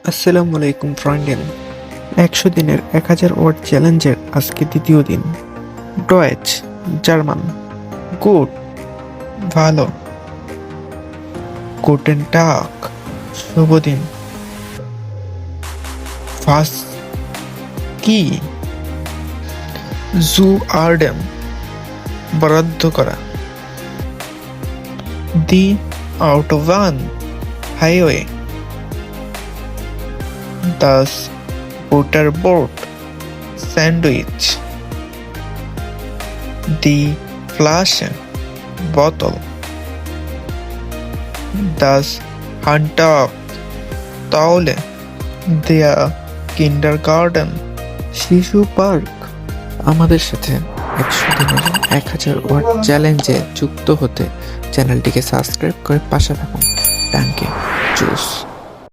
আসসালামু আলাইকুম ফ্রেন্ডেন। 100 দিনের 1000 ওয়ার্ড চ্যালেঞ্জের আজকে দ্বিতীয় দিন। Deutsch, German. গুড, ভালো। গুটেন টাগ, শুভ দিন। ফাস, কি? জু আর্ডেম, বরাদ্দ করা। দি আউটোবান, হাইওয়ে। দাস বুটারবোর্ড, স্যান্ডউইচ। দি ফ্লাশেন, বোতল। দাস হান্টার, তাহলে। দেয়া কিন্ডারগার্টেন, শিশু পার্ক। আমাদের সাথে 100 দিনের 1000 ওয়ার্ড চ্যালেঞ্জে যুক্ত হতে চ্যানেলটিকে সাবস্ক্রাইব করে পাশে থাকুন। Thank you. চুস।